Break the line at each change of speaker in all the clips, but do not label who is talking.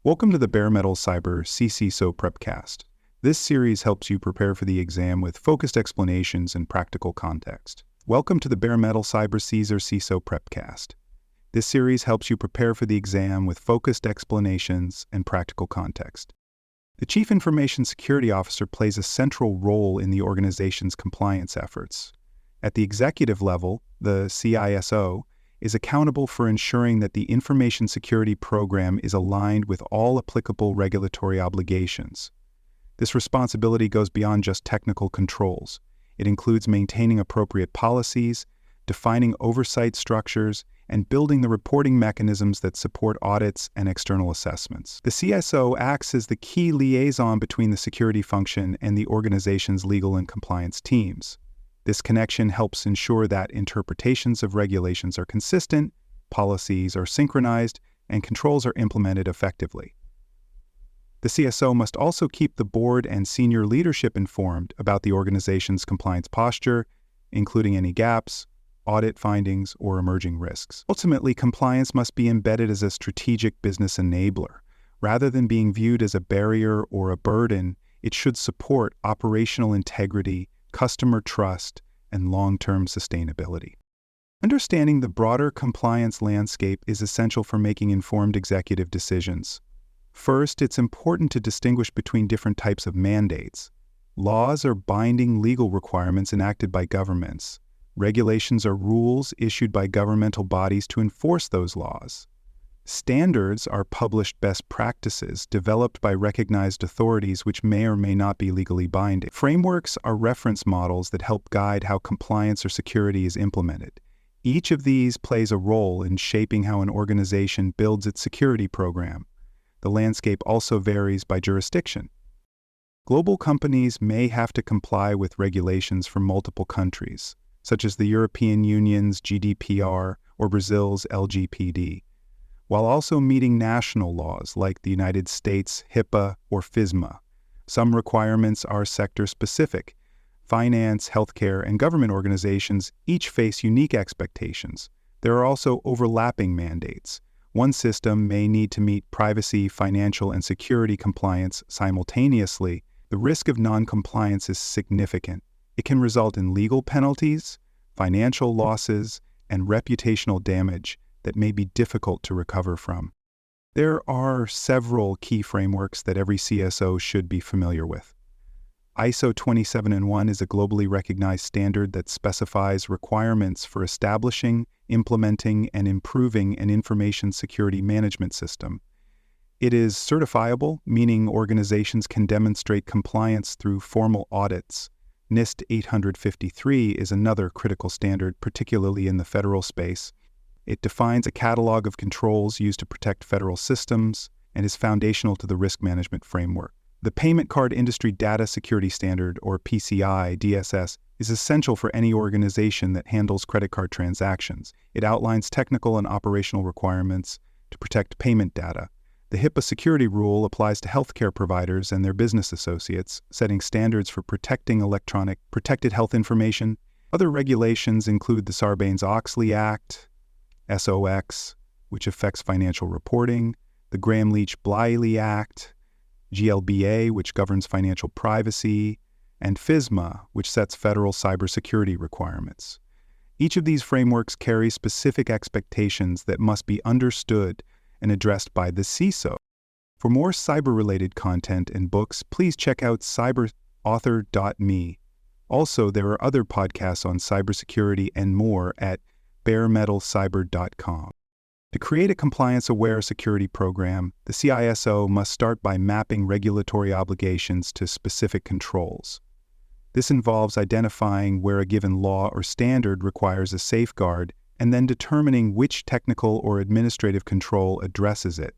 Welcome to the Bare Metal Cyber CCISO Prepcast. This series helps you prepare for the exam with focused explanations and practical context. Welcome to the Bare Metal Cyber CISO Prepcast. This series helps you prepare for the exam with focused explanations and practical context. The Chief Information Security Officer plays a central role in the organization's compliance efforts. At the executive level, the CISO is accountable for ensuring that the information security program is aligned with all applicable regulatory obligations. This responsibility goes beyond just technical controls. It includes maintaining appropriate policies, defining oversight structures, and building the reporting mechanisms that support audits and external assessments. The CISO acts as the key liaison between the security function and the organization's legal and compliance teams. This connection helps ensure that interpretations of regulations are consistent, policies are synchronized, and controls are implemented effectively. The CISO must also keep the board and senior leadership informed about the organization's compliance posture, including any gaps, audit findings, or emerging risks. Ultimately, compliance must be embedded as a strategic business enabler. Rather than being viewed as a barrier or a burden, it should support operational integrity, customer trust, and long-term sustainability. Understanding the broader compliance landscape is essential for making informed executive decisions. First, it's important to distinguish between different types of mandates. Laws are binding legal requirements enacted by governments. Regulations are rules issued by governmental bodies to enforce those laws. Standards are published best practices developed by recognized authorities which may or may not be legally binding. Frameworks are reference models that help guide how compliance or security is implemented. Each of these plays a role in shaping how an organization builds its security program. The landscape also varies by jurisdiction. Global companies may have to comply with regulations from multiple countries, such as the European Union's GDPR or Brazil's LGPD, while also meeting national laws like the United States HIPAA or FISMA. Some requirements are sector-specific. Finance, healthcare, and government organizations each face unique expectations. There are also overlapping mandates. One system may need to meet privacy, financial, and security compliance simultaneously. The risk of non-compliance is significant. It can result in legal penalties, financial losses, and reputational damage that may be difficult to recover from. There are several key frameworks that every CISO should be familiar with. ISO 27001 is a globally recognized standard that specifies requirements for establishing, implementing, and improving an information security management system. It is certifiable, meaning organizations can demonstrate compliance through formal audits. NIST 853 is another critical standard, particularly in the federal space. It defines a catalog of controls used to protect federal systems and is foundational to the risk management framework. The Payment Card Industry Data Security Standard, or PCI DSS, is essential for any organization that handles credit card transactions. It outlines technical and operational requirements to protect payment data. The HIPAA security rule applies to healthcare providers and their business associates, setting standards for protecting protected health information. Other regulations include the Sarbanes-Oxley Act, SOX, which affects financial reporting, the Gramm-Leach-Bliley Act, GLBA, which governs financial privacy, and FISMA, which sets federal cybersecurity requirements. Each of these frameworks carries specific expectations that must be understood and addressed by the CISO. For more cyber-related content and books, please check out cyberauthor.me. Also, there are other podcasts on cybersecurity and more at baremetalcyber.com. To create a compliance-aware security program, the CISO must start by mapping regulatory obligations to specific controls. This involves identifying where a given law or standard requires a safeguard and then determining which technical or administrative control addresses it.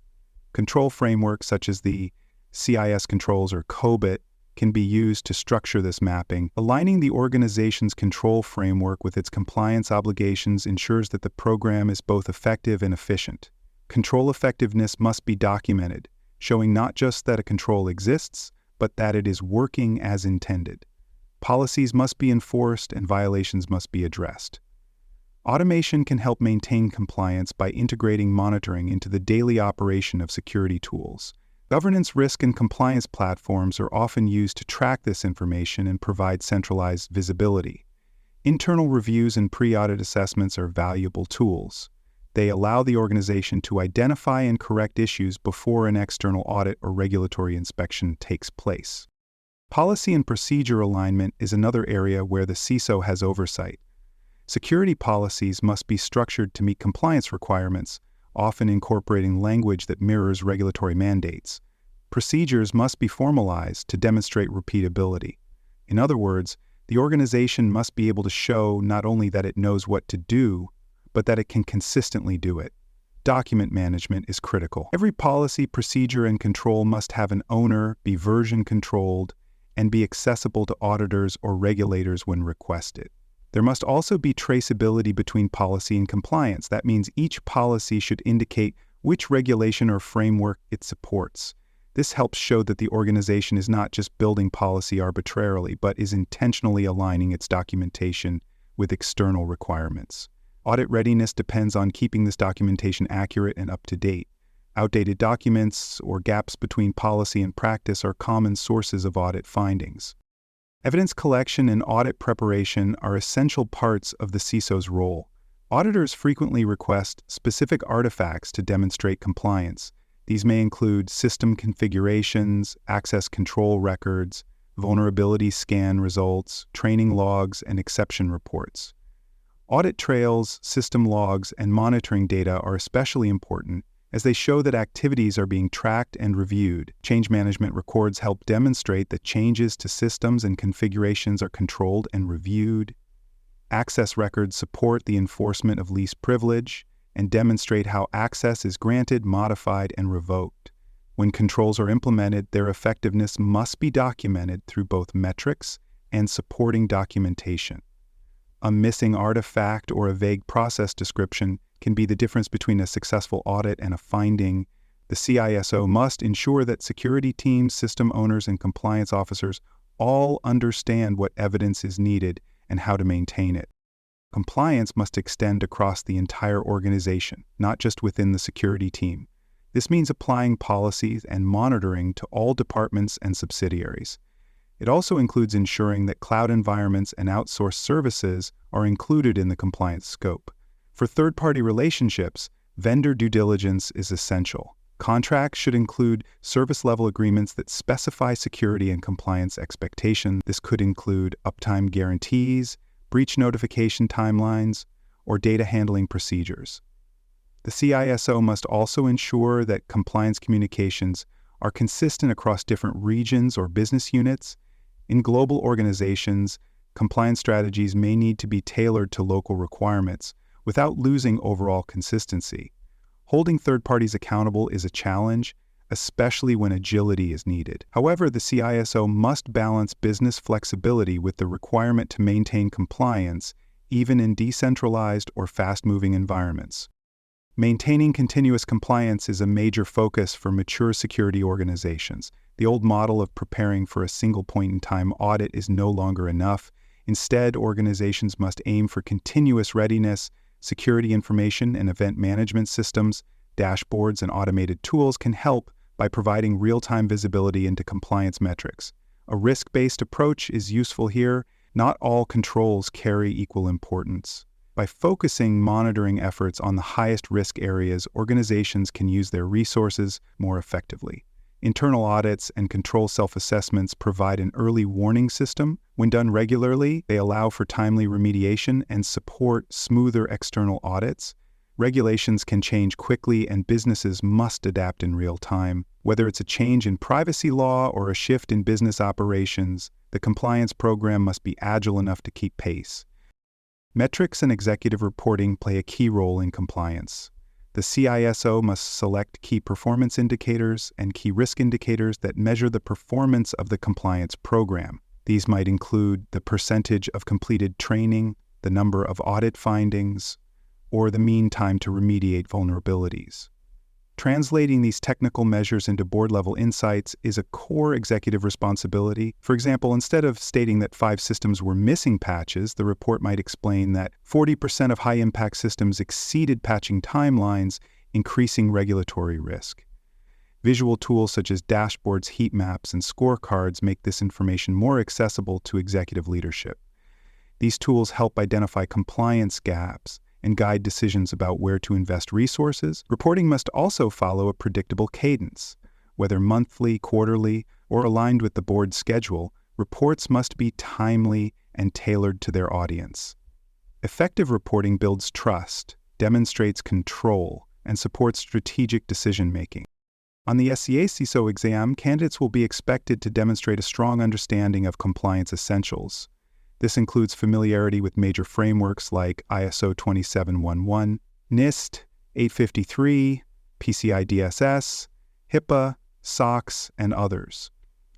Control frameworks such as the CIS controls or COBIT can be used to structure this mapping. Aligning the organization's control framework with its compliance obligations ensures that the program is both effective and efficient. Control effectiveness must be documented, showing not just that a control exists, but that it is working as intended. Policies must be enforced and violations must be addressed. Automation can help maintain compliance by integrating monitoring into the daily operation of security tools. Governance, risk, and compliance platforms are often used to track this information and provide centralized visibility. Internal reviews and pre-audit assessments are valuable tools. They allow the organization to identify and correct issues before an external audit or regulatory inspection takes place. Policy and procedure alignment is another area where the CISO has oversight. Security policies must be structured to meet compliance requirements, often incorporating language that mirrors regulatory mandates. Procedures must be formalized to demonstrate repeatability. In other words, the organization must be able to show not only that it knows what to do, but that it can consistently do it. Document management is critical. Every policy, procedure, and control must have an owner, be version controlled, and be accessible to auditors or regulators when requested. There must also be traceability between policy and compliance. That means each policy should indicate which regulation or framework it supports. This helps show that the organization is not just building policy arbitrarily, but is intentionally aligning its documentation with external requirements. Audit readiness depends on keeping this documentation accurate and up to date. Outdated documents or gaps between policy and practice are common sources of audit findings. Evidence collection and audit preparation are essential parts of the CISO's role. Auditors frequently request specific artifacts to demonstrate compliance. These may include system configurations, access control records, vulnerability scan results, training logs, and exception reports. Audit trails, system logs, and monitoring data are especially important as they show that activities are being tracked and reviewed. Change management records help demonstrate that changes to systems and configurations are controlled and reviewed. Access records support the enforcement of least privilege and demonstrate how access is granted, modified, and revoked. When controls are implemented, their effectiveness must be documented through both metrics and supporting documentation. A missing artifact or a vague process description can be the difference between a successful audit and a finding. The CISO must ensure that security teams, system owners, and compliance officers all understand what evidence is needed and how to maintain it. Compliance must extend across the entire organization, not just within the security team. This means applying policies and monitoring to all departments and subsidiaries. It also includes ensuring that cloud environments and outsourced services are included in the compliance scope. For third-party relationships, vendor due diligence is essential. Contracts should include service-level agreements that specify security and compliance expectations. This could include uptime guarantees, breach notification timelines, or data handling procedures. The CISO must also ensure that compliance communications are consistent across different regions or business units. In global organizations, compliance strategies may need to be tailored to local requirements without losing overall consistency. Holding third parties accountable is a challenge, especially when agility is needed. However, the CISO must balance business flexibility with the requirement to maintain compliance, even in decentralized or fast-moving environments. Maintaining continuous compliance is a major focus for mature security organizations. The old model of preparing for a single point-in-time audit is no longer enough. Instead, organizations must aim for continuous readiness. Security information and event management systems, dashboards, and automated tools can help by providing real-time visibility into compliance metrics. A risk-based approach is useful here. Not all controls carry equal importance. By focusing monitoring efforts on the highest risk areas, organizations can use their resources more effectively. Internal audits and control self-assessments provide an early warning system. When done regularly, they allow for timely remediation and support smoother external audits. Regulations can change quickly and businesses must adapt in real time. Whether it's a change in privacy law or a shift in business operations, the compliance program must be agile enough to keep pace. Metrics and executive reporting play a key role in compliance. The CISO must select key performance indicators and key risk indicators that measure the performance of the compliance program. These might include the percentage of completed training, the number of audit findings, or the mean time to remediate vulnerabilities. Translating these technical measures into board-level insights is a core executive responsibility. For example, instead of stating that 5 systems were missing patches, the report might explain that 40% of high-impact systems exceeded patching timelines, increasing regulatory risk. Visual tools such as dashboards, heat maps, and scorecards make this information more accessible to executive leadership. These tools help identify compliance gaps and guide decisions about where to invest resources. Reporting must also follow a predictable cadence. Whether monthly, quarterly, or aligned with the board's schedule, reports must be timely and tailored to their audience. Effective reporting builds trust, demonstrates control, and supports strategic decision-making. On the CISO exam, candidates will be expected to demonstrate a strong understanding of compliance essentials. This includes familiarity with major frameworks like ISO 2711, NIST 853, PCI DSS, HIPAA, SOX, and others.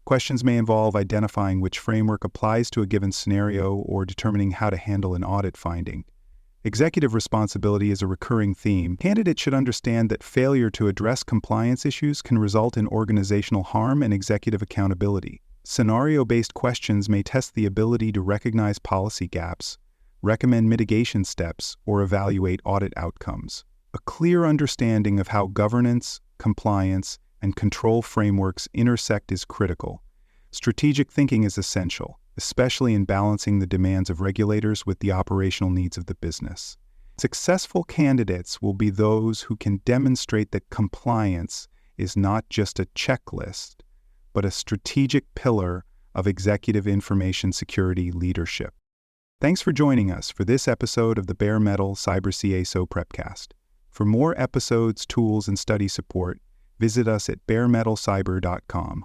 Questions may involve identifying which framework applies to a given scenario or determining how to handle an audit finding. Executive responsibility is a recurring theme. Candidates should understand that failure to address compliance issues can result in organizational harm and executive accountability. Scenario-based questions may test the ability to recognize policy gaps, recommend mitigation steps, or evaluate audit outcomes. A clear understanding of how governance, compliance, and control frameworks intersect is critical. Strategic thinking is essential, especially in balancing the demands of regulators with the operational needs of the business. Successful candidates will be those who can demonstrate that compliance is not just a checklist, but a strategic pillar of executive information security leadership. Thanks for joining us for this episode of the Bare Metal Cyber CISO Prepcast. For more episodes, tools, and study support, visit us at baremetalcyber.com.